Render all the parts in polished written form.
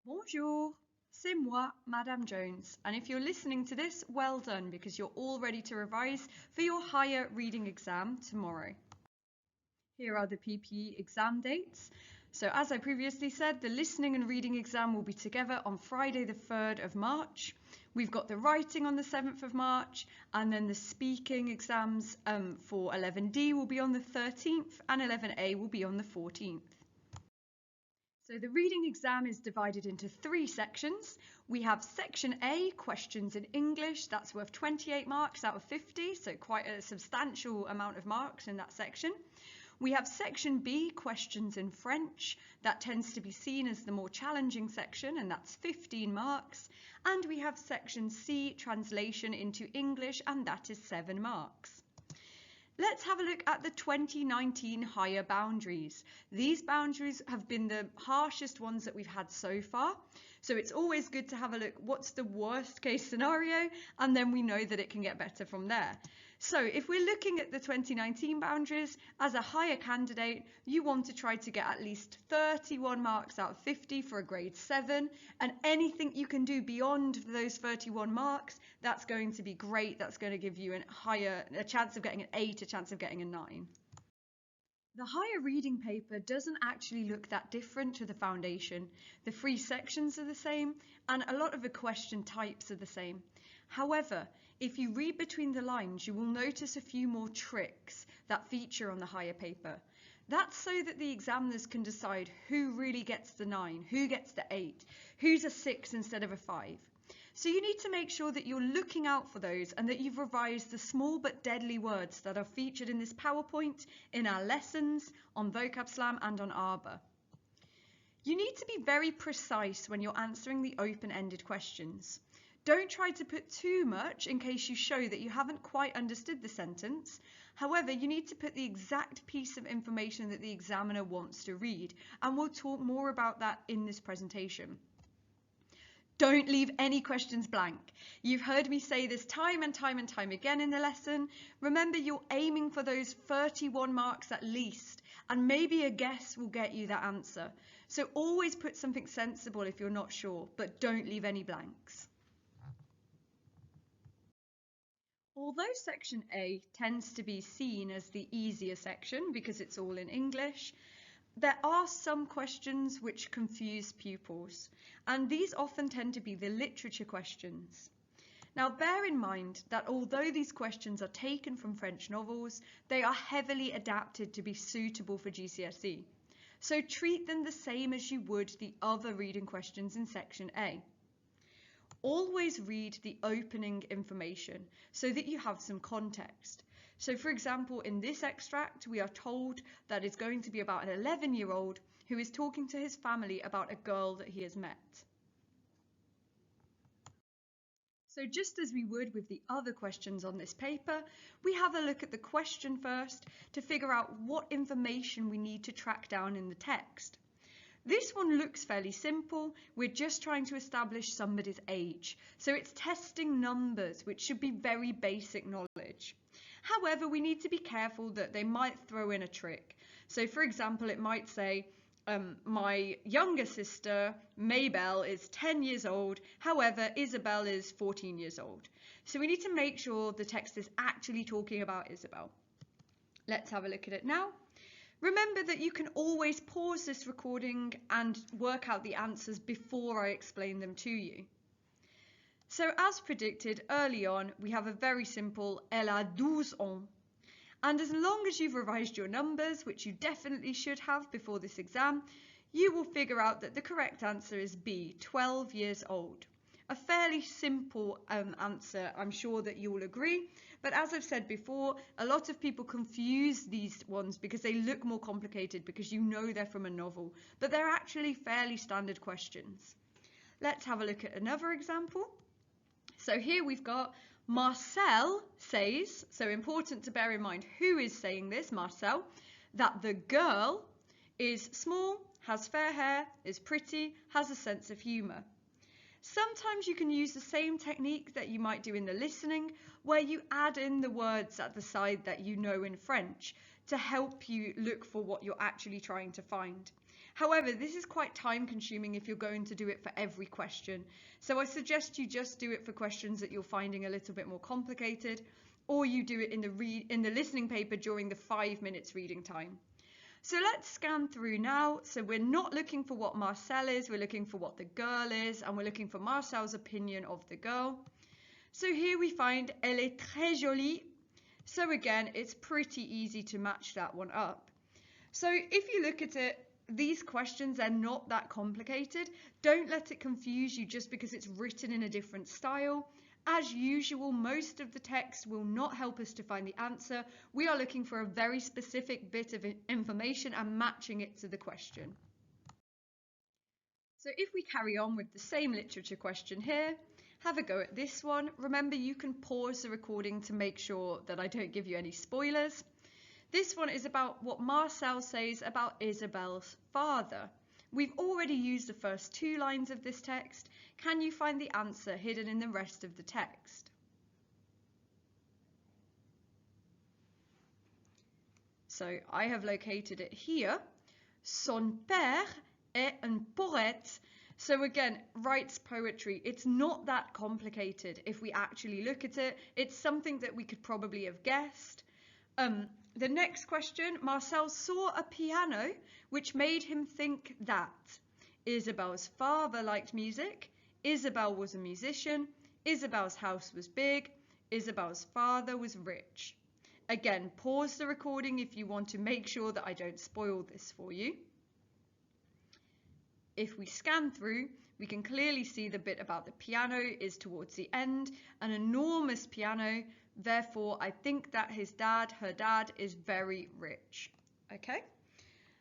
Bonjour, c'est moi, Madame Jones, and if you're listening to this, well done because you're all ready to revise for your higher reading exam tomorrow. Here are the PPE exam dates. So as I previously said, the listening and reading exam will be together on Friday the 3rd of March. We've got the writing on the 7th of March, and then the speaking exams for 11D will be on the 13th and 11A will be on the 14th. So the reading exam is divided into 3 sections. We have section A, questions in English, that's worth 28 marks out of 50, so quite a substantial amount of marks in that section. We have section B, questions in French, that tends to be seen as the more challenging section, and that's 15 marks. And we have section C, translation into English, and that is 7 marks. Let's have a look at the 2019 higher boundaries. These boundaries have been the harshest ones that we've had so far. So it's always good to have a look, what's the worst case scenario? And then we know that it can get better from there. So if we're looking at the 2019 boundaries, as a higher candidate, you want to try to get at least 31 marks out of 50 for a grade 7, and anything you can do beyond those 31 marks, that's going to be great. That's going to give you a chance of getting an 8, a chance of getting a 9. The higher reading paper doesn't actually look that different to the foundation. The 3 sections are the same, and a lot of the question types are the same. However, if you read between the lines, you will notice a few more tricks that feature on the higher paper. That's so that the examiners can decide who really gets the 9, who gets the 8, who's a 6 instead of a 5. So you need to make sure that you're looking out for those and that you've revised the small but deadly words that are featured in this PowerPoint, in our lessons, on Vocab Slam and on Arbor. You need to be very precise when you're answering the open-ended questions. Don't try to put too much in case you show that you haven't quite understood the sentence. However, you need to put the exact piece of information that the examiner wants to read, and we'll talk more about that in this presentation. Don't leave any questions blank. You've heard me say this time and time and time again in the lesson. Remember, you're aiming for those 31 marks at least, and maybe a guess will get you that answer. So always put something sensible if you're not sure, but don't leave any blanks. Although section A tends to be seen as the easier section because it's all in English, there are some questions which confuse pupils, and these often tend to be the literature questions. Now bear in mind that although these questions are taken from French novels, they are heavily adapted to be suitable for GCSE. So treat them the same as you would the other reading questions in section A. Always read the opening information so that you have some context. So for example, in this extract, we are told that it's going to be about an 11-year-old who is talking to his family about a girl that he has met. So just as we would with the other questions on this paper, we have a look at the question first to figure out what information we need to track down in the text. This one looks fairly simple. We're just trying to establish somebody's age. So it's testing numbers, which should be very basic knowledge. However, we need to be careful that they might throw in a trick. So for example, it might say, my younger sister, Maybelle, is 10 years old. However, Isabel is 14 years old. So we need to make sure the text is actually talking about Isabel. Let's have a look at it now. Remember that you can always pause this recording and work out the answers before I explain them to you. So as predicted early on, we have a very simple Elle a 12 ans. And as long as you've revised your numbers, which you definitely should have before this exam, you will figure out that the correct answer is B, 12 years old. A fairly simple answer, I'm sure that you will agree. But as I've said before, a lot of people confuse these ones because they look more complicated because you know they're from a novel, but they're actually fairly standard questions. Let's have a look at another example. So here we've got Marcel says, so important to bear in mind who is saying this, Marcel, that the girl is small, has fair hair, is pretty, has a sense of humour. Sometimes you can use the same technique that you might do in the listening, where you add in the words at the side that you know in French to help you look for what you're actually trying to find. However, this is quite time consuming if you're going to do it for every question. So I suggest you just do it for questions that you're finding a little bit more complicated, or you do it in the listening paper during the 5 minutes reading time. So let's scan through now. So we're not looking for what Marcel is, we're looking for what the girl is, and we're looking for Marcel's opinion of the girl. So here we find elle est très jolie. So again, it's pretty easy to match that one up. So if you look at it, these questions are not that complicated. Don't let it confuse you just because it's written in a different style. As usual, most of the text will not help us to find the answer. We are looking for a very specific bit of information and matching it to the question. So if we carry on with the same literature question here, have a go at this one. Remember, you can pause the recording to make sure that I don't give you any spoilers. This one is about what Marcel says about Isabel's father. We've already used the first 2 lines of this text. Can you find the answer hidden in the rest of the text? So I have located it here. Son père est un poète. So again, writes poetry. It's not that complicated if we actually look at it. It's something that we could probably have guessed. The next question, Marcel saw a piano which made him think that Isabel's father liked music, Isabel was a musician, Isabel's house was big, Isabel's father was rich. Again, pause the recording if you want to make sure that I don't spoil this for you. If we scan through, we can clearly see the bit about the piano is towards the end, an enormous piano. Therefore, I think that her dad is very rich. Okay?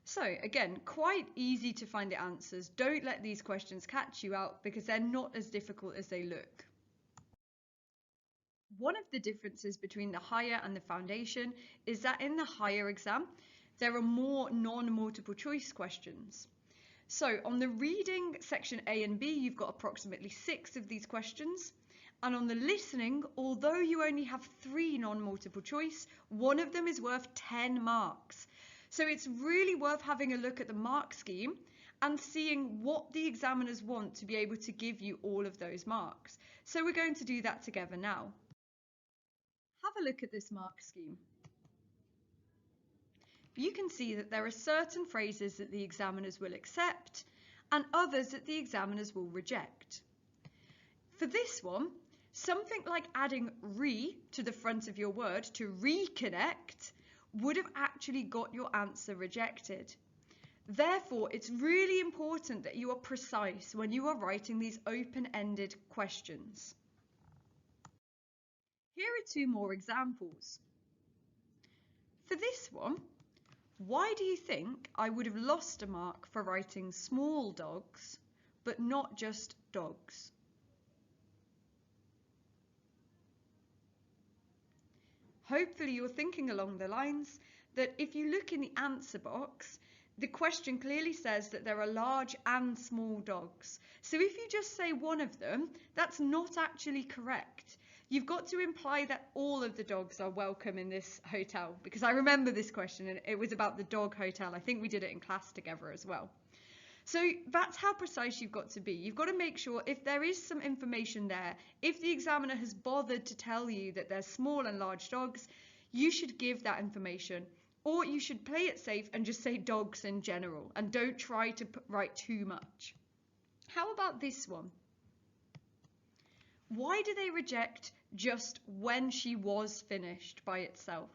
So again, quite easy to find the answers. Don't let these questions catch you out because they're not as difficult as they look. One of the differences between the higher and the foundation is that in the higher exam, there are more non-multiple choice questions. So on the reading section A and B, you've got approximately 6 of these questions. And on the listening, although you only have 3 non-multiple choice, one of them is worth 10 marks. So it's really worth having a look at the mark scheme and seeing what the examiners want to be able to give you all of those marks. So we're going to do that together now. Have a look at this mark scheme. You can see that there are certain phrases that the examiners will accept and others that the examiners will reject. For this one, something like adding re to the front of your word to reconnect would have actually got your answer rejected. Therefore, it's really important that you are precise when you are writing these open-ended questions. Here are 2 more examples. For this one, why do you think I would have lost a mark for writing small dogs, but not just dogs? Hopefully you're thinking along the lines that if you look in the answer box, the question clearly says that there are large and small dogs. So if you just say one of them, that's not actually correct. You've got to imply that all of the dogs are welcome in this hotel, because I remember this question and it was about the dog hotel. I think we did it in class together as well. So that's how precise you've got to be. You've got to make sure if there is some information there, if the examiner has bothered to tell you that there's small and large dogs, you should give that information. Or you should play it safe and just say dogs in general and don't try to write too much. How about this one? Why do they reject just when she was finished by itself?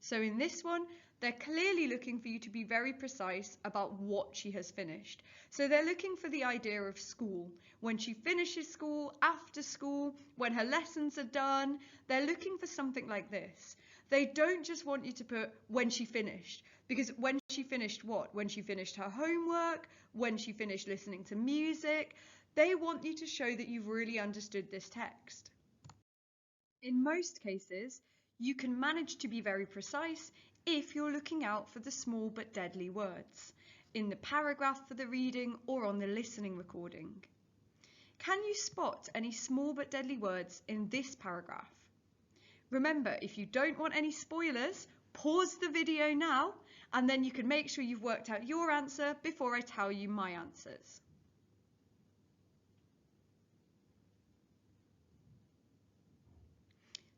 So in this one, they're clearly looking for you to be very precise about what she has finished. So they're looking for the idea of school. When she finishes school, after school, when her lessons are done, they're looking for something like this. They don't just want you to put when she finished, because when she finished what? When she finished her homework, when she finished listening to music, they want you to show that you've really understood this text. In most cases, you can manage to be very precise if you're looking out for the small but deadly words in the paragraph for the reading or on the listening recording. Can you spot any small but deadly words in this paragraph? Remember, if you don't want any spoilers, pause the video now, and then you can make sure you've worked out your answer before I tell you my answers.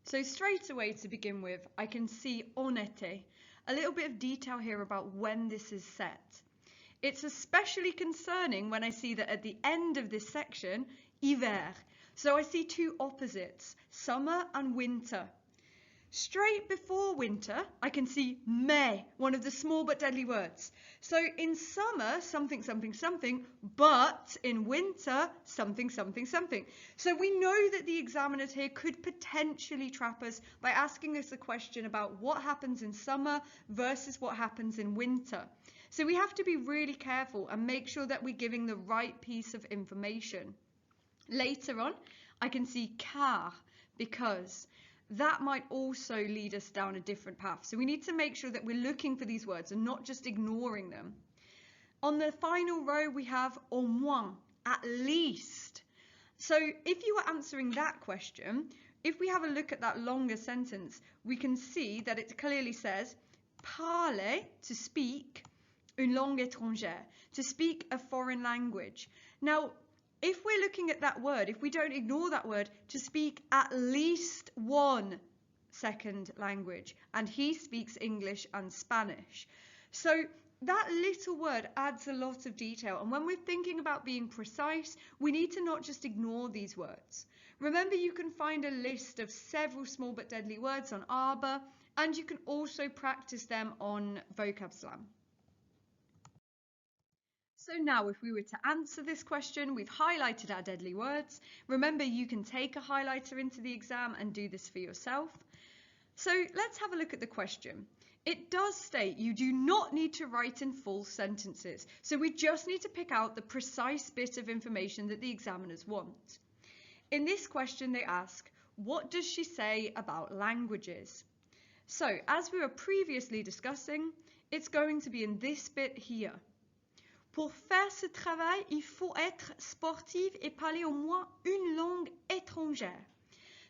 So straight away to begin with, I can see en été. A little bit of detail here about when this is set. It's especially concerning when I see that at the end of this section, hiver. So I see two opposites, summer and winter. Straight before winter, I can see mai, one of the small but deadly words. So in summer, something, something, something, but in winter, something, something, something. So we know that the examiners here could potentially trap us by asking us a question about what happens in summer versus what happens in winter. So we have to be really careful and make sure that we're giving the right piece of information. Later on, I can see car, because that might also lead us down a different path. So we need to make sure that we're looking for these words and not just ignoring them. On the final row, we have au moins, at least. So if you were answering that question, if we have a look at that longer sentence, we can see that it clearly says parler, to speak, une langue étrangère, to speak a foreign language. Now, if we're looking at that word, if we don't ignore that word, to speak at least one second language, and he speaks English and Spanish. So that little word adds a lot of detail, and when we're thinking about being precise, we need to not just ignore these words. Remember, you can find a list of several small but deadly words on Arbor, and you can also practice them on Vocab Slam. So now if we were to answer this question, we've highlighted our deadly words. Remember, you can take a highlighter into the exam and do this for yourself. So let's have a look at the question. It does state you do not need to write in full sentences. So we just need to pick out the precise bit of information that the examiners want. In this question, they ask, what does she say about languages? So as we were previously discussing, it's going to be in this bit here. Pour faire ce travail, il faut être sportive et parler au moins une langue étrangère.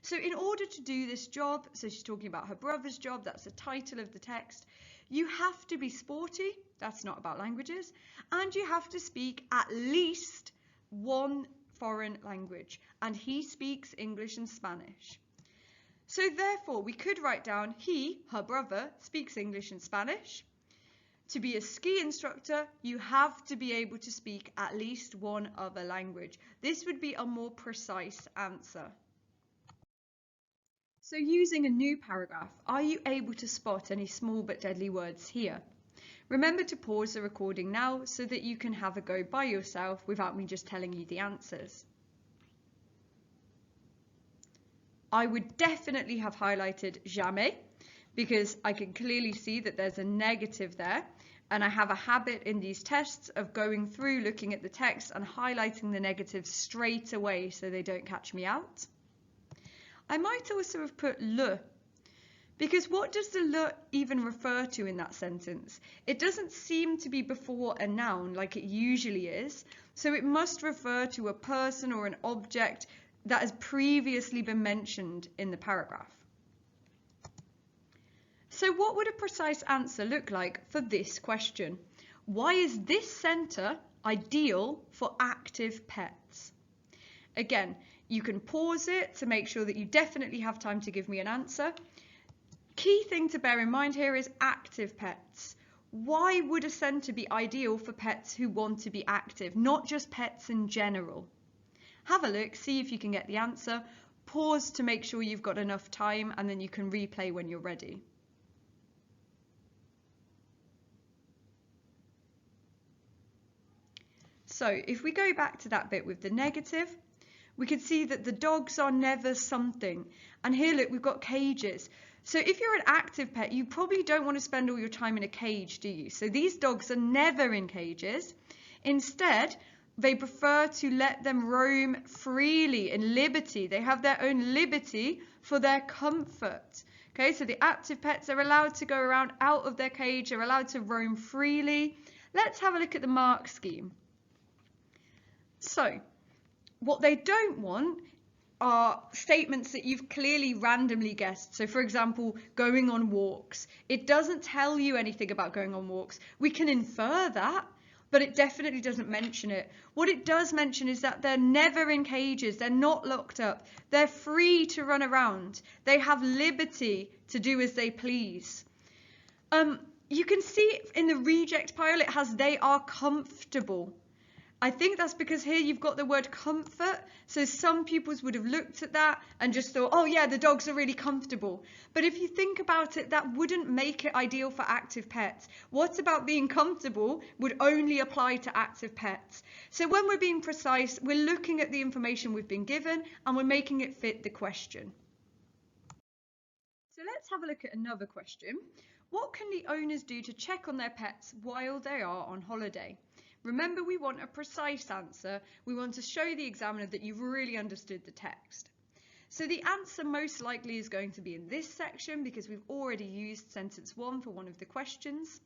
So in order to do this job, so she's talking about her brother's job, that's the title of the text, you have to be sporty, that's not about languages, and you have to speak at least one foreign language, and he speaks English and Spanish. So therefore, we could write down he, her brother, speaks English and Spanish. To be a ski instructor, you have to be able to speak at least one other language. This would be a more precise answer. So using a new paragraph, are you able to spot any small but deadly words here? Remember to pause the recording now so that you can have a go by yourself without me just telling you the answers. I would definitely have highlighted jamais, because I can clearly see that there's a negative there, and I have a habit in these tests of going through, looking at the text and highlighting the negatives straight away so they don't catch me out. I might also have put le, because what does the le even refer to in that sentence? It doesn't seem to be before a noun like it usually is, so it must refer to a person or an object that has previously been mentioned in the paragraph. So what would a precise answer look like for this question? Why is this centre ideal for active pets? Again, you can pause it to make sure that you definitely have time to give me an answer. Key thing to bear in mind here is active pets. Why would a centre be ideal for pets who want to be active, not just pets in general? Have a look, see if you can get the answer. Pause to make sure you've got enough time, and then you can replay when you're ready. So if we go back to that bit with the negative, we can see that the dogs are never something. And here, look, we've got cages. So if you're an active pet, you probably don't want to spend all your time in a cage, do you? So these dogs are never in cages. Instead, they prefer to let them roam freely in liberty. They have their own liberty for their comfort. Okay, so the active pets are allowed to go around out of their cage. They're allowed to roam freely. Let's have a look at the mark scheme. So what they don't want are statements that you've clearly randomly guessed. So for example, going on walks. It doesn't tell you anything about going on walks. We can infer that, but it definitely doesn't mention it. What it does mention is that they're never in cages. They're not locked up. They're free to run around. They have liberty to do as they please. You can see in the reject pile, it has they are comfortable. I think that's because here you've got the word comfort. So some pupils would have looked at that and just thought, oh yeah, the dogs are really comfortable. But if you think about it, that wouldn't make it ideal for active pets. What about being comfortable would only apply to active pets. So when we're being precise, we're looking at the information we've been given and we're making it fit the question. So let's have a look at another question. What can the owners do to check on their pets while they are on holiday? Remember, we want a precise answer. We want to show the examiner that you've really understood the text. So the answer most likely is going to be in this section because we've already used sentence 1 for one of the questions.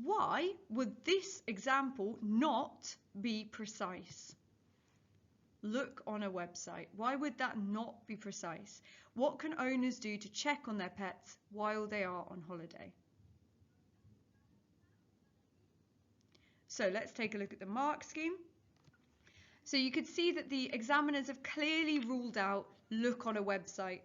Why would this example not be precise? Look on a website. Why would that not be precise? What can owners do to check on their pets while they are on holiday? So let's take a look at the mark scheme. So you could see that the examiners have clearly ruled out look on a website.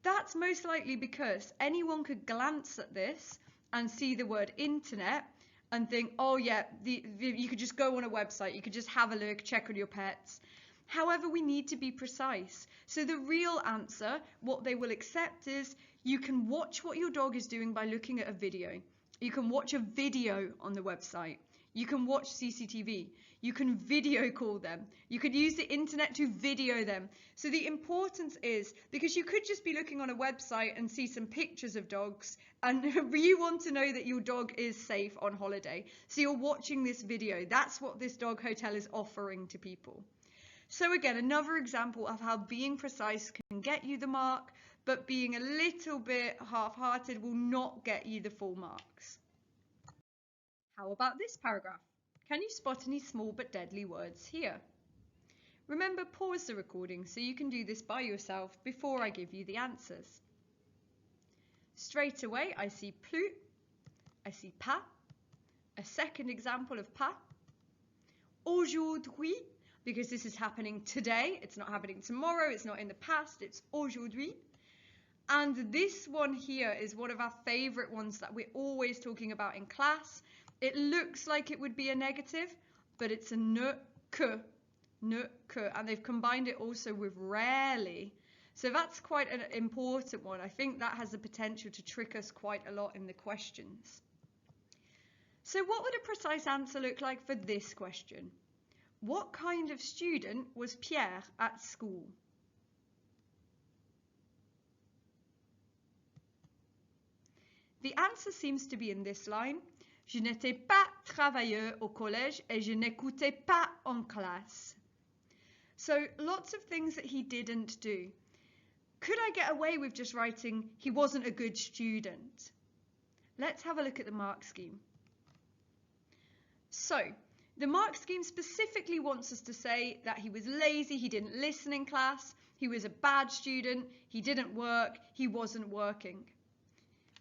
That's most likely because anyone could glance at this and see the word internet and think, oh yeah, you could just go on a website, you could just have a look, check on your pets. However, we need to be precise. So the real answer, what they will accept is you can watch what your dog is doing by looking at a video. You can watch a video on the website. You can watch CCTV. You can video call them. You could use the internet to video them. So the importance is, because you could just be looking on a website and see some pictures of dogs and you want to know that your dog is safe on holiday. So you're watching this video. That's what this dog hotel is offering to people. So again, another example of how being precise can get you the mark, but being a little bit half-hearted will not get you the full marks. How about this paragraph? Can you spot any small but deadly words here? Remember, pause the recording so you can do this by yourself before I give you the answers. Straight away, I see plus, I see pas, a second example of pas, aujourd'hui, because this is happening today, it's not happening tomorrow, it's not in the past, it's aujourd'hui. And this one here is one of our favorite ones that we're always talking about in class. It looks like it would be a negative, but it's a ne que, and they've combined it also with rarely. So that's quite an important one. I think that has the potential to trick us quite a lot in the questions. So what would a precise answer look like for this question? What kind of student was Pierre at school? The answer seems to be in this line. Je n'étais pas travailleur au collège et je n'écoutais pas en classe. So lots of things that he didn't do. Could I get away with just writing he wasn't a good student? Let's have a look at the mark scheme. So the mark scheme specifically wants us to say that he was lazy, he didn't listen in class, he was a bad student, he didn't work, he wasn't working.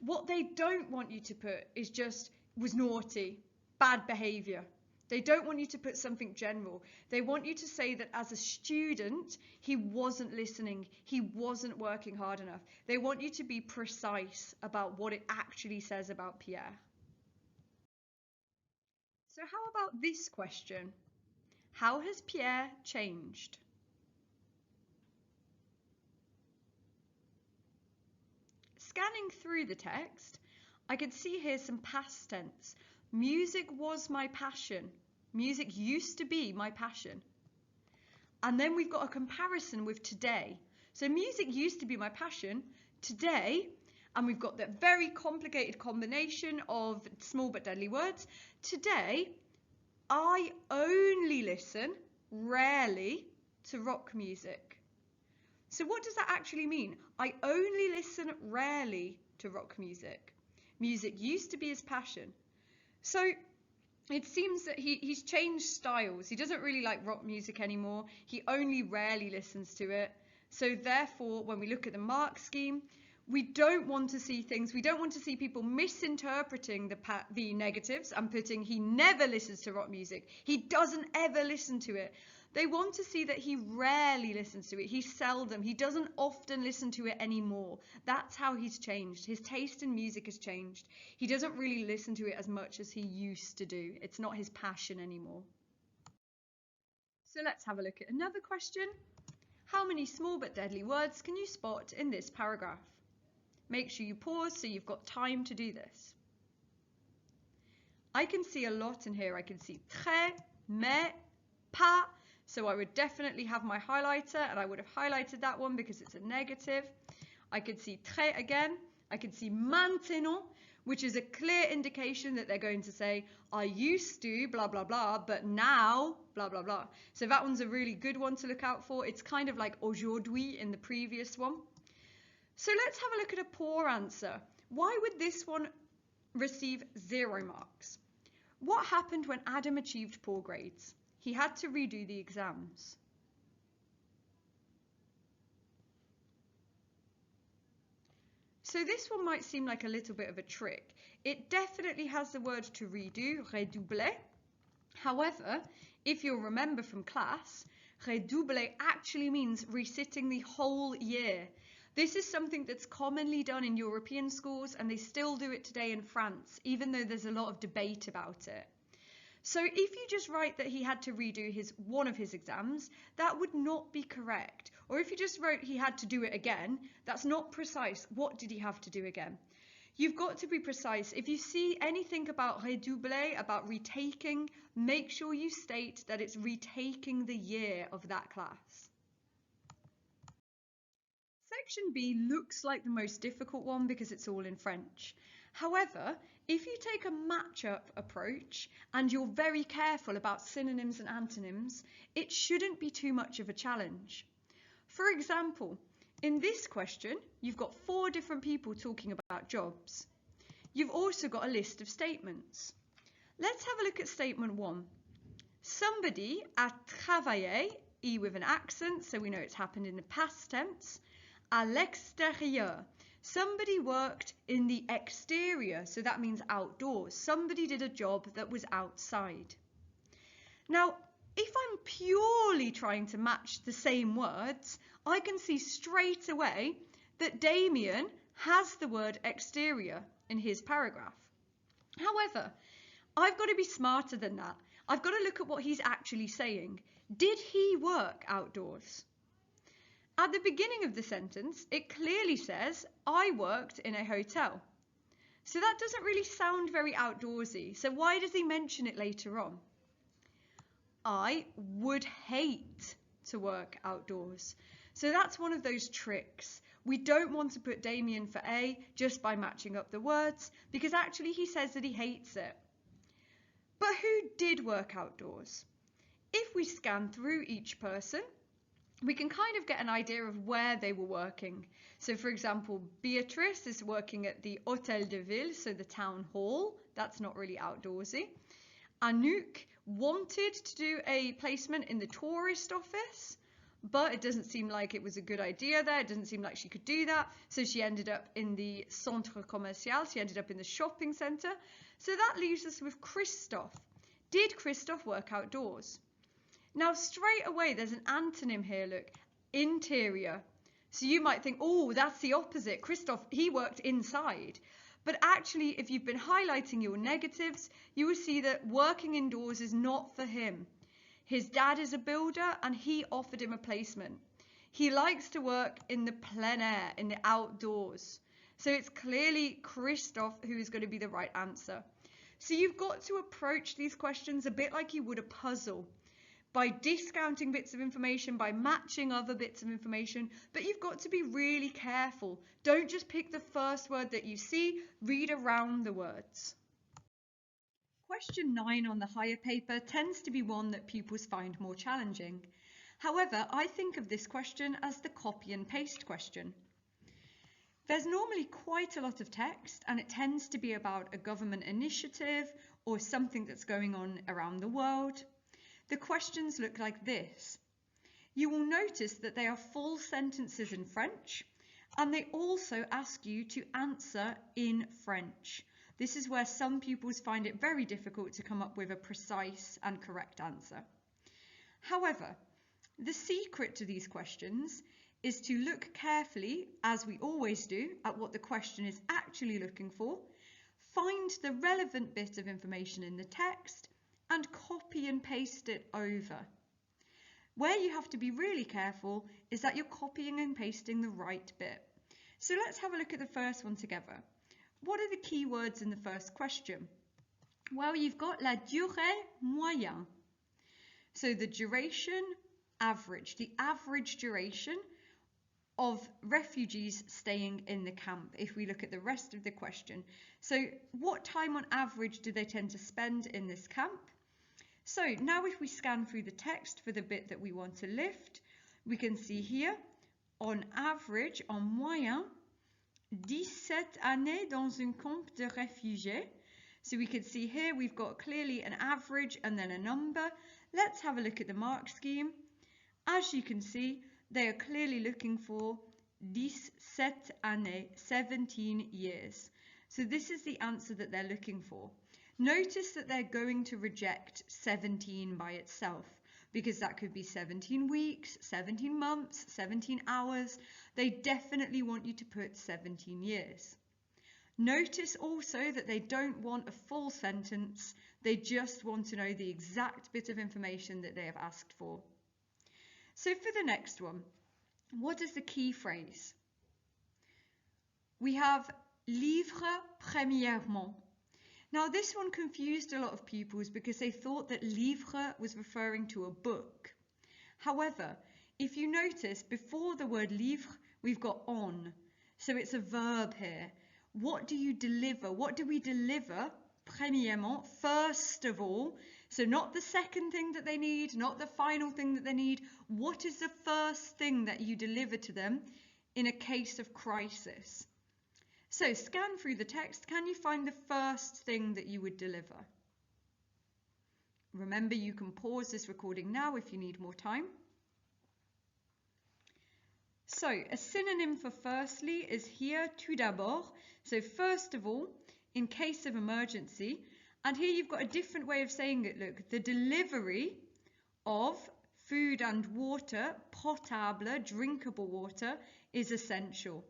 What they don't want you to put is just was naughty, bad behaviour. They don't want you to put something general. They want you to say that as a student, he wasn't listening, he wasn't working hard enough. They want you to be precise about what it actually says about Pierre. So how about this question? How has Pierre changed? Scanning through the text, I can see here some past tense. Music was my passion. Music used to be my passion. And then we've got a comparison with today. So music used to be my passion. Today, and we've got that very complicated combination of small but deadly words. Today, I only listen, rarely, to rock music. So what does that actually mean? I only listen rarely to rock music. Music used to be his passion. So it seems that he's changed styles. He doesn't really like rock music anymore. He only rarely listens to it. So therefore, when we look at the mark scheme, we don't want to see things, we don't want to see people misinterpreting the negatives and putting he never listens to rock music. He doesn't ever listen to it. They want to see that he rarely listens to it. He seldom, he doesn't often listen to it anymore. That's how he's changed. His taste in music has changed. He doesn't really listen to it as much as he used to do. It's not his passion anymore. So let's have a look at another question. How many small but deadly words can you spot in this paragraph? Make sure you pause so you've got time to do this. I can see a lot in here. I can see très, mais, pas. So I would definitely have my highlighter, and I would have highlighted that one because it's a negative. I could see très again. I could see maintenant, which is a clear indication that they're going to say, I used to blah, blah, blah, but now blah, blah, blah. So that one's a really good one to look out for. It's kind of like aujourd'hui in the previous one. So let's have a look at a poor answer. Why would this one receive 0 marks? What happened when Adam achieved poor grades? He had to redo the exams. So this one might seem like a little bit of a trick. It definitely has the word to redo, redoubler. However, if you'll remember from class, redoubler actually means resitting the whole year. This is something that's commonly done in European schools, and they still do it today in France, even though there's a lot of debate about it. So if you just write that he had to redo one of his exams, that would not be correct. Or if you just wrote he had to do it again, that's not precise. What did he have to do again? You've got to be precise. If you see anything about redoubler, about retaking, make sure you state that it's retaking the year of that class. Section B looks like the most difficult one because it's all in French. However, if you take a match-up approach and you're very careful about synonyms and antonyms, it shouldn't be too much of a challenge. For example, in this question, you've got 4 different people talking about jobs. You've also got a list of statements. Let's have a look at statement 1. Somebody a travaillé, E with an accent, so we know it's happened in the past tense. À l'extérieur. Somebody worked in the exterior, so that means outdoors. Somebody did a job that was outside. Now, if I'm purely trying to match the same words, I can see straight away that Damien has the word exterior in his paragraph. However, I've got to be smarter than that. I've got to look at what he's actually saying. Did he work outdoors? At the beginning of the sentence, it clearly says, I worked in a hotel. So that doesn't really sound very outdoorsy. So why does he mention it later on? I would hate to work outdoors. So that's one of those tricks. We don't want to put Damien for A just by matching up the words, because actually he says that he hates it. But who did work outdoors? If we scan through each person, we can kind of get an idea of where they were working. So for example, Beatrice is working at the Hôtel de Ville, so the town hall. That's not really outdoorsy. Anouk wanted to do a placement in the tourist office, but it doesn't seem like it was a good idea there. It doesn't seem like she could do that. So she ended up in the Centre Commercial. She ended up in the shopping centre. So that leaves us with Christophe. Did Christophe work outdoors? Now, straight away, there's an antonym here, look, interior. So you might think, oh, that's the opposite. Christophe, he worked inside. But actually, if you've been highlighting your negatives, you will see that working indoors is not for him. His dad is a builder and he offered him a placement. He likes to work in the plein air, in the outdoors. So it's clearly Christophe who is going to be the right answer. So you've got to approach these questions a bit like you would a puzzle, by discounting bits of information, by matching other bits of information, but you've got to be really careful. Don't just pick the first word that you see, read around the words. Question 9 on the higher paper tends to be one that pupils find more challenging. However, I think of this question as the copy and paste question. There's normally quite a lot of text, and it tends to be about a government initiative or something that's going on around the world. The questions look like this. You will notice that they are full sentences in French, and they also ask you to answer in French. This is where some pupils find it very difficult to come up with a precise and correct answer. However, the secret to these questions is to look carefully, as we always do, at what the question is actually looking for, find the relevant bit of information in the text, and copy and paste it over. Where you have to be really careful is that you're copying and pasting the right bit. So let's have a look at the first one together. What are the key words in the first question? Well, you've got la durée moyenne. So the duration, average, the average duration of refugees staying in the camp, if we look at the rest of the question. So what time on average do they tend to spend in this camp? So now if we scan through the text for the bit that we want to lift, we can see here, on average, en moyen, 17 années dans un camp de réfugiés. So we can see here we've got clearly an average and then a number. Let's have a look at the mark scheme. As you can see, they are clearly looking for 17 années, 17 years. So this is the answer that they're looking for. Notice that they're going to reject 17 by itself, because that could be 17 weeks, 17 months, 17 hours. They definitely want you to put 17 years. Notice also that they don't want a full sentence. They just want to know the exact bit of information that they have asked for. So for the next one, what is the key phrase? We have livre premièrement. Now this one confused a lot of pupils because they thought that livre was referring to a book. However, if you notice, before the word livre, we've got on. So it's a verb here. What do you deliver? What do we deliver? Premièrement, first of all. So not the second thing that they need, not the final thing that they need. What is the first thing that you deliver to them in a case of crisis? So scan through the text. Can you find the first thing that you would deliver? Remember, you can pause this recording now if you need more time. So a synonym for firstly is here, tout d'abord. So first of all, in case of emergency. And here you've got a different way of saying it. Look, the delivery of food and water, potable, drinkable water, is essential.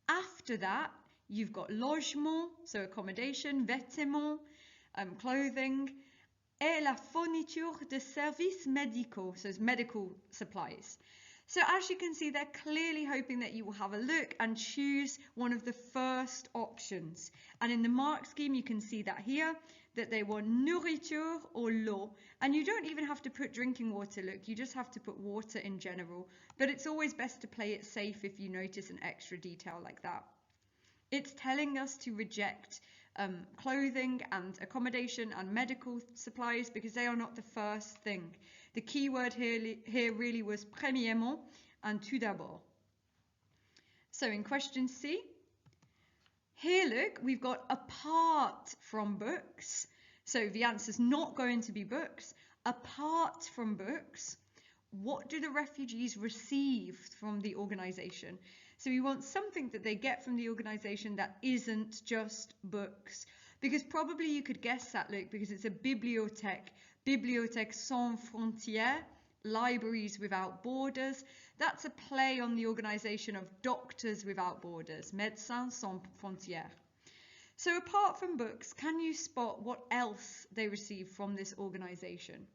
After that, you've got logement, so accommodation, vêtements, clothing, et la fourniture de services médicaux, so it's medical supplies. So as you can see, they're clearly hoping that you will have a look and choose one of the first options. And in the mark scheme, you can see that here, that they want nourriture or l'eau. And you don't even have to put drinking water, look, you just have to put water in general. But it's always best to play it safe if you notice an extra detail like that. It's telling us to reject clothing and accommodation and medical supplies because they are not the first thing. The key word here really was premièrement and tout d'abord. So in question C, here look, we've got apart from books. So the answer is not going to be books. Apart from books, what do the refugees receive from the organisation? So we want something that they get from the organisation that isn't just books. Because probably you could guess that, look, because it's a bibliothèque. Bibliothèque sans frontières, libraries without borders. That's a play on the organisation of Doctors Without Borders, Médecins Sans Frontières. So apart from books, can you spot what else they receive from this organisation?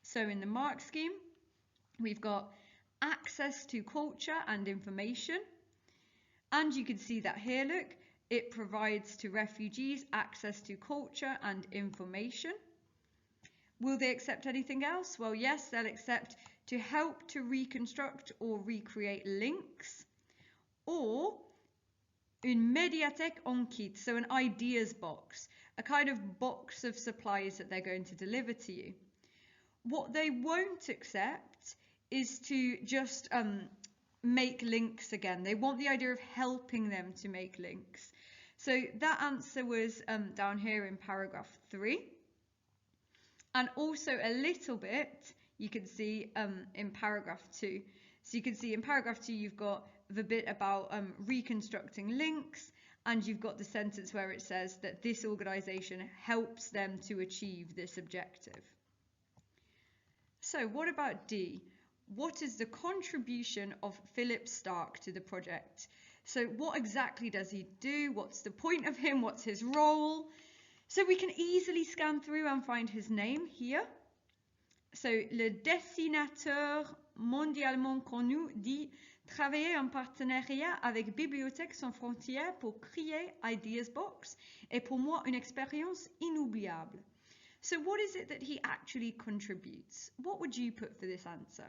So in the mark scheme, we've got access to culture and information. And you can see that here, look, it provides to refugees access to culture and information. Will they accept anything else? Well, yes, they'll accept to help to reconstruct or recreate links, or une médiathèque en kit, so an ideas box, a kind of box of supplies that they're going to deliver to you. what they won't accept is to just make links again. They want the idea of helping them to make links. So that answer was down here in paragraph 3. And also a little bit, you can see in paragraph 2. So you can see in paragraph 2, you've got the bit about reconstructing links, and you've got the sentence where it says that this organisation helps them to achieve this objective. So what about D? What is the contribution of Philip Stark to the project? So what exactly does he do? What's the point of him? What's his role? So we can easily scan through and find his name here. So, le dessinateur mondialement connu dit travailler en partenariat avec Bibliothèques sans frontières pour créer Ideas Box est pour moi une expérience inoubliable. So what is it that he actually contributes? What would you put for this answer?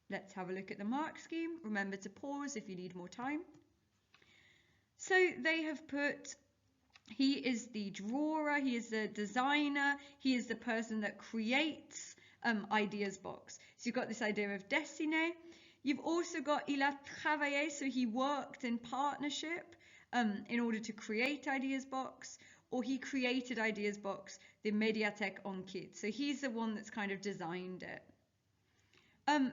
Let's have a look at the mark scheme. Remember to pause if you need more time. So they have put, he is the drawer, he is the designer, he is the person that creates Ideas Box. So you've got this idea of dessiner. You've also got il a travaillé, so he worked in partnership in order to create Ideas Box, or he created Ideas Box, the Médiathèque en kit. So he's the one that's kind of designed it.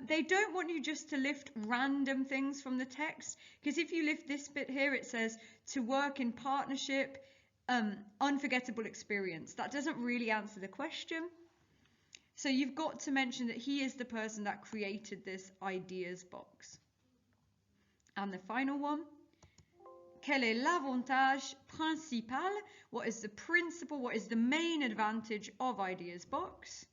They don't want you just to lift random things from the text, because if you lift this bit here, it says to work in partnership, unforgettable experience. That doesn't really answer the question. So you've got to mention that he is the person that created this Ideas Box. And the final one, quel est l'avantage principal? What is the principal, what is the main advantage of Ideas Box?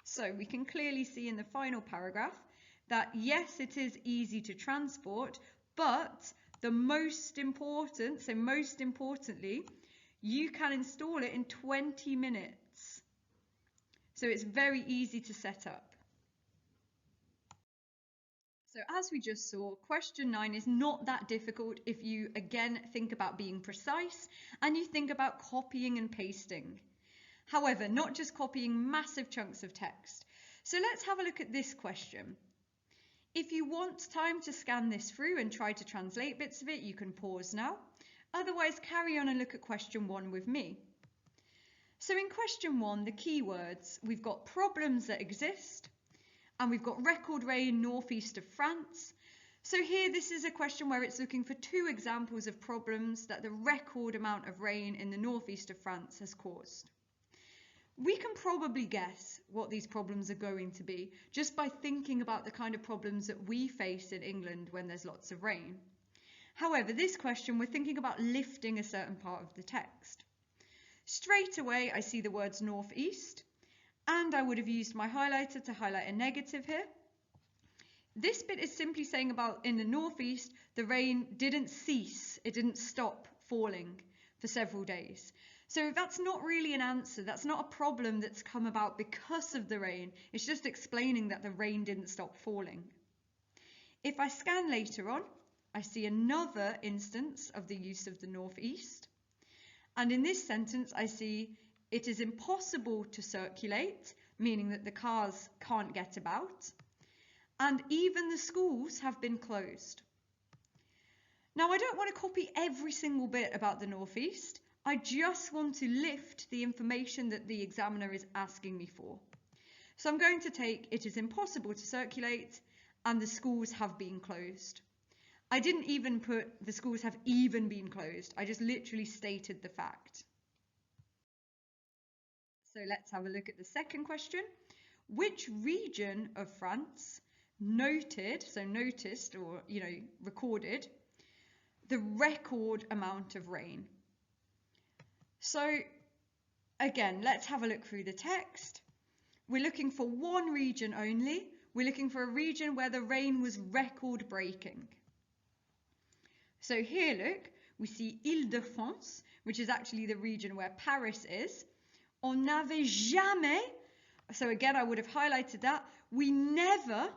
So we can clearly see in the final paragraph that yes, it is easy to transport, but the most important, so most importantly, you can install it in 20 minutes. So it's very easy to set up. So as we just saw, question 9 is not that difficult if you again think about being precise and you think about copying and pasting. However, not just copying massive chunks of text. So let's have a look at this question. If you want time to scan this through and try to translate bits of it, you can pause now. Otherwise, carry on and look at question 1 with me. So in question 1, the keywords, we've got problems that exist, and we've got record rain northeast of France. So here, this is a question where it's looking for 2 examples of problems that the record amount of rain in the northeast of France has caused. We can probably guess what these problems are going to be just by thinking about the kind of problems that we face in England when there's lots of rain. However, this question, we're thinking about lifting a certain part of the text. Straight away, I see the words northeast, and I would have used my highlighter to highlight a negative here. This bit is simply saying about in the northeast, the rain didn't cease, it didn't stop falling for several days. So that's not really an answer. That's not a problem that's come about because of the rain. It's just explaining that the rain didn't stop falling. If I scan later on, I see another instance of the use of the northeast. And in this sentence, I see it is impossible to circulate, meaning that the cars can't get about. And even the schools have been closed. Now, I don't want to copy every single bit about the northeast. I just want to lift the information that the examiner is asking me for. So I'm going to take it is impossible to circulate and the schools have been closed. I didn't even put the schools have even been closed. I just literally stated the fact. So let's have a look at the second question. Which region of France noticed or, recorded the record amount of rain? So again, let's have a look through the text. We're looking for one region only. We're looking for a region where the rain was record breaking. So here, look, we see Île-de-France, which is actually the region where Paris is. On n'avait jamais, so again, I would have highlighted that. We never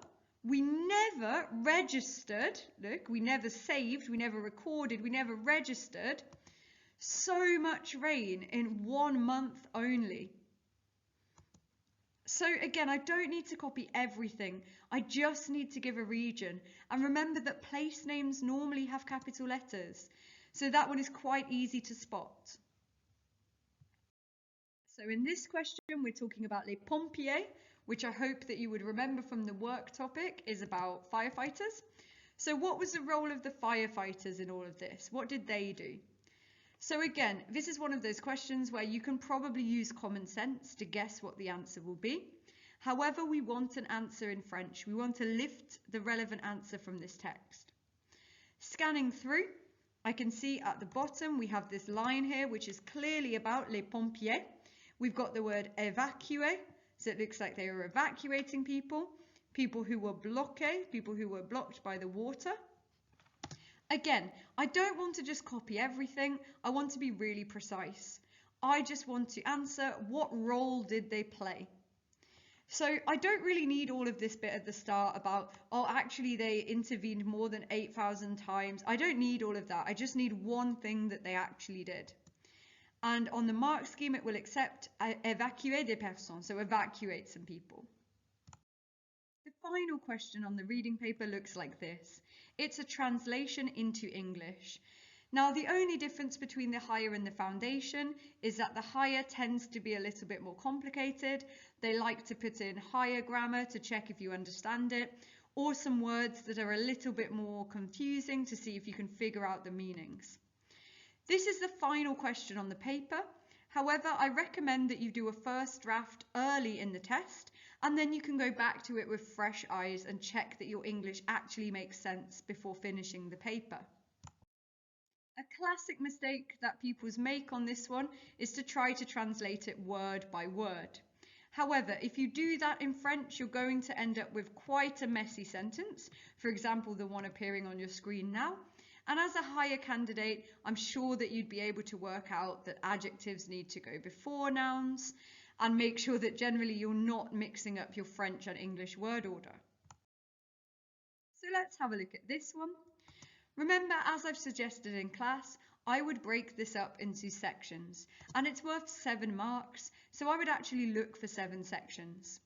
We never registered, look, we never saved, we never recorded, we never registered so much rain in 1 month only. So again, I don't need to copy everything. I just need to give a region. And remember that place names normally have capital letters. So that one is quite easy to spot. So in this question, we're talking about les pompiers, which I hope that you would remember from the work topic is about firefighters. So what was the role of the firefighters in all of this? What did they do? So again, this is one of those questions where you can probably use common sense to guess what the answer will be. However, we want an answer in French. We want to lift the relevant answer from this text. Scanning through, I can see at the bottom we have this line here which is clearly about les pompiers. We've got the word évacuer, so it looks like they were evacuating people, people who were bloqués, people who were blocked by the water. Again, I don't want to just copy everything, I want to be really precise. I just want to answer what role did they play. So I don't really need all of this bit at the start about, oh, actually they intervened more than 8,000 times. I don't need all of that. I just need one thing that they actually did. And on the mark scheme, it will accept évacuer des personnes, so evacuate some people. The final question on the reading paper looks like this. It's a translation into English. Now, the only difference between the higher and the foundation is that the higher tends to be a little bit more complicated. They like to put in higher grammar to check if you understand it, or some words that are a little bit more confusing to see if you can figure out the meanings. This is the final question on the paper. However, I recommend that you do a first draft early in the test, and then you can go back to it with fresh eyes and check that your English actually makes sense before finishing the paper. A classic mistake that pupils make on this one is to try to translate it word by word. However, if you do that in French, you're going to end up with quite a messy sentence. For example, the one appearing on your screen now. And as a higher candidate, I'm sure that you'd be able to work out that adjectives need to go before nouns and make sure that generally you're not mixing up your French and English word order. So let's have a look at this one. Remember, as I've suggested in class, I would break this up into sections, and it's worth 7 marks, so I would actually look for 7 sections.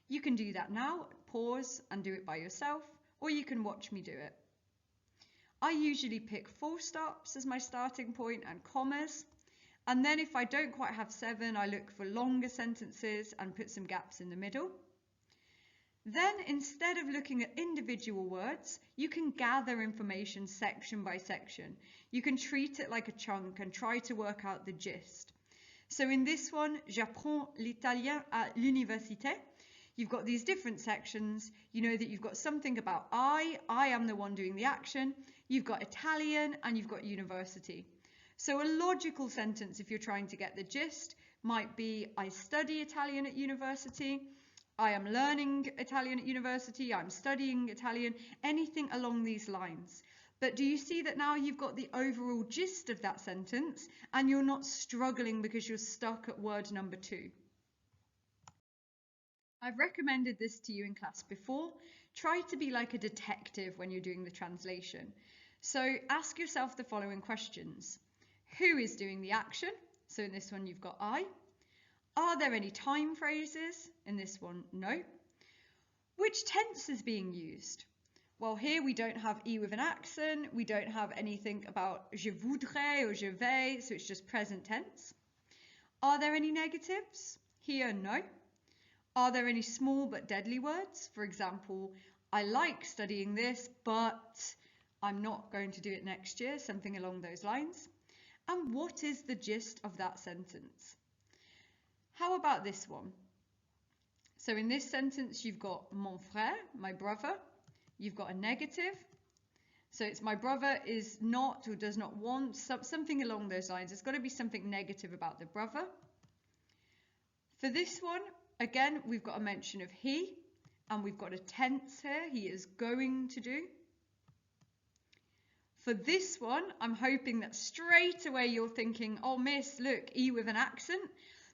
You can do that now, pause and do it by yourself, or you can watch me do it. I usually pick full stops as my starting point and commas, and then if I don't quite have 7, I look for longer sentences and put some gaps in the middle. Then, instead of looking at individual words, you can gather information section by section. You can treat it like a chunk and try to work out the gist. So in this one, j'apprends l'italien à l'université. You've got these different sections. You know that you've got something about I am the one doing the action. You've got Italian and you've got university. So a logical sentence, if you're trying to get the gist, might be I study Italian at university. I am learning Italian at university, I'm studying Italian, anything along these lines. But do you see that now you've got the overall gist of that sentence and you're not struggling because you're stuck at word number 2? I've recommended this to you in class before. Try to be like a detective when you're doing the translation. So ask yourself the following questions. Who is doing the action? So in this one you've got I. Are there any time phrases? In this one, no. Which tense is being used? Well, here we don't have E with an accent. We don't have anything about je voudrais or je vais, so it's just present tense. Are there any negatives? Here, no. Are there any small but deadly words? For example, I like studying this, but I'm not going to do it next year, something along those lines. And what is the gist of that sentence? How about this one? So in this sentence, you've got mon frère, my brother. You've got a negative. So it's my brother is not or does not want, something along those lines. It's got to be something negative about the brother. For this one, again, we've got a mention of he, and we've got a tense here. He is going to do. For this one, I'm hoping that straight away you're thinking, oh, miss, look, E with an accent.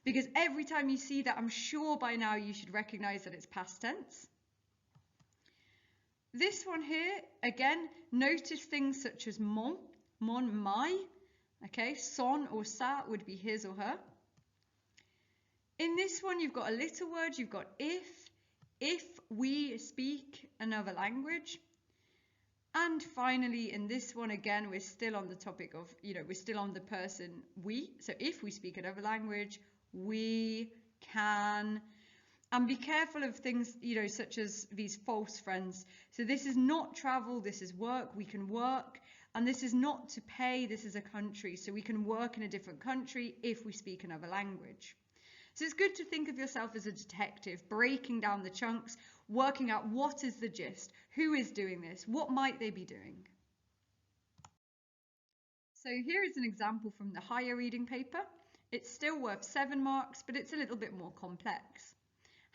Because every time you see that, I'm sure by now you should recognize that it's past tense. This one here, again, notice things such as mon, my, okay, son or sa would be his or her. In this one, you've got a little word, you've got if we speak another language. And finally, in this one, again, we're still on the topic of, we're still on the person we. So if we speak another language, we can. And be careful of things, such as these false friends. So this is not travel, this is work, we can work. And this is not to pay, this is a country. So we can work in a different country if we speak another language. So it's good to think of yourself as a detective, breaking down the chunks, working out what is the gist, who is doing this, what might they be doing. So here is an example from the higher reading paper. It's still worth 7 marks, but it's a little bit more complex.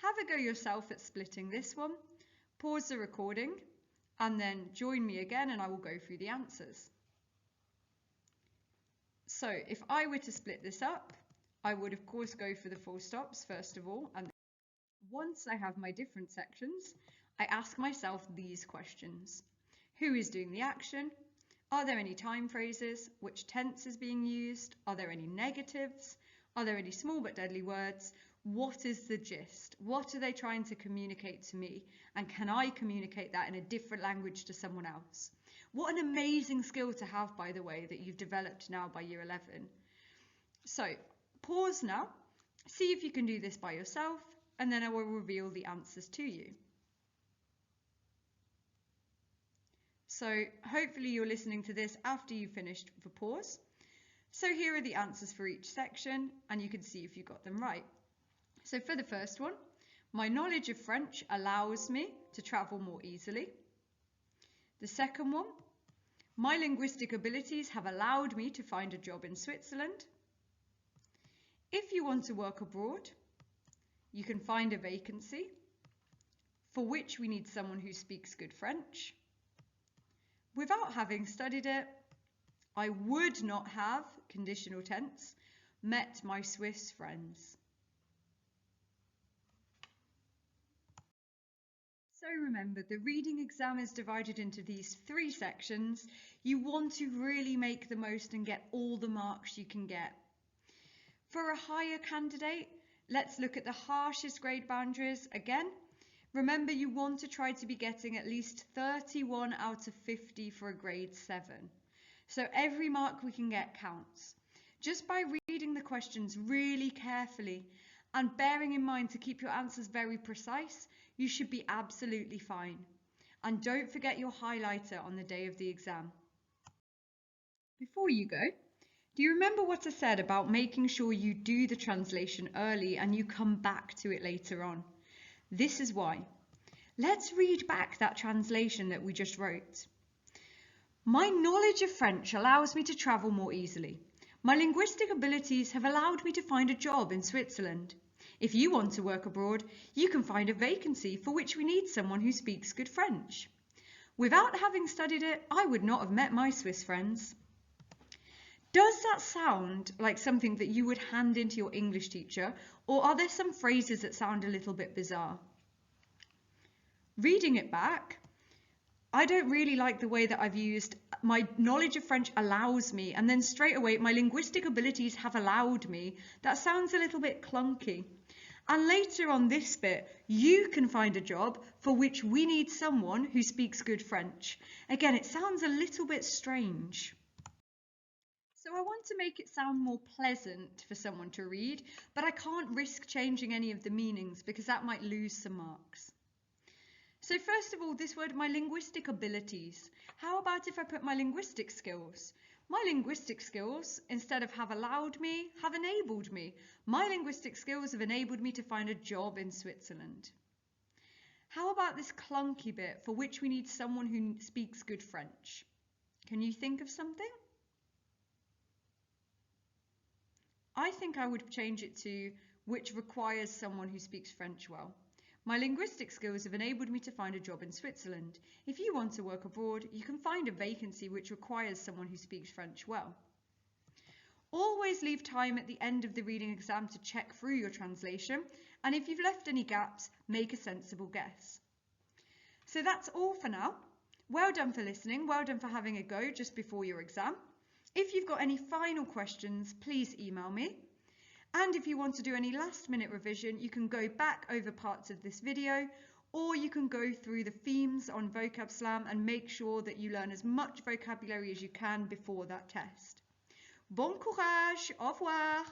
Have a go yourself at splitting this one, pause the recording, and then join me again and I will go through the answers. So if I were to split this up, I would of course go for the full stops first of all, and once I have my different sections, I ask myself these questions. Who is doing the action? Are there any time phrases? Which tense is being used? Are there any negatives? Are there any small but deadly words? What is the gist? What are they trying to communicate to me? And can I communicate that in a different language to someone else? What an amazing skill to have, by the way, that you've developed now by year 11. So pause now, see if you can do this by yourself, and then I will reveal the answers to you. So hopefully you're listening to this after you've finished the pause. So here are the answers for each section, and you can see if you got them right. So for the first one, my knowledge of French allows me to travel more easily. The second one, my linguistic abilities have allowed me to find a job in Switzerland. If you want to work abroad, you can find a vacancy for which we need someone who speaks good French. Without having studied it, I would not have, conditional tense, met my Swiss friends. So remember, the reading exam is divided into these 3 sections. You want to really make the most and get all the marks you can get. For a higher candidate, let's look at the harshest grade boundaries again. Remember, you want to try to be getting at least 31 out of 50 for a grade 7. So every mark we can get counts. Just by reading the questions really carefully and bearing in mind to keep your answers very precise, you should be absolutely fine. And don't forget your highlighter on the day of the exam. Before you go, do you remember what I said about making sure you do the translation early and you come back to it later on? This is why. Let's read back that translation that we just wrote. My knowledge of French allows me to travel more easily. My linguistic abilities have allowed me to find a job in Switzerland. If you want to work abroad, you can find a vacancy for which we need someone who speaks good French. Without having studied it, I would not have met my Swiss friends. Does that sound like something that you would hand into your English teacher, or are there some phrases that sound a little bit bizarre? Reading it back, I don't really like the way that I've used my knowledge of French allows me, and then straight away my linguistic abilities have allowed me. That sounds a little bit clunky. And later on this bit, you can find a job for which we need someone who speaks good French. Again, it sounds a little bit strange. So I want to make it sound more pleasant for someone to read, but I can't risk changing any of the meanings because that might lose some marks. So first of all, this word, my linguistic abilities. How about if I put my linguistic skills? My linguistic skills, instead of have allowed me, have enabled me. My linguistic skills have enabled me to find a job in Switzerland. How about this clunky bit for which we need someone who speaks good French? Can you think of something? I think I would change it to which requires someone who speaks French well. My linguistic skills have enabled me to find a job in Switzerland. If you want to work abroad, you can find a vacancy which requires someone who speaks French well. Always leave time at the end of the reading exam to check through your translation, and if you've left any gaps, make a sensible guess. So that's all for now. Well done for listening, well done for having a go just before your exam. If you've got any final questions, please email me. And if you want to do any last minute revision, you can go back over parts of this video, or you can go through the themes on Vocab Slam and make sure that you learn as much vocabulary as you can before that test. Bon courage, au revoir!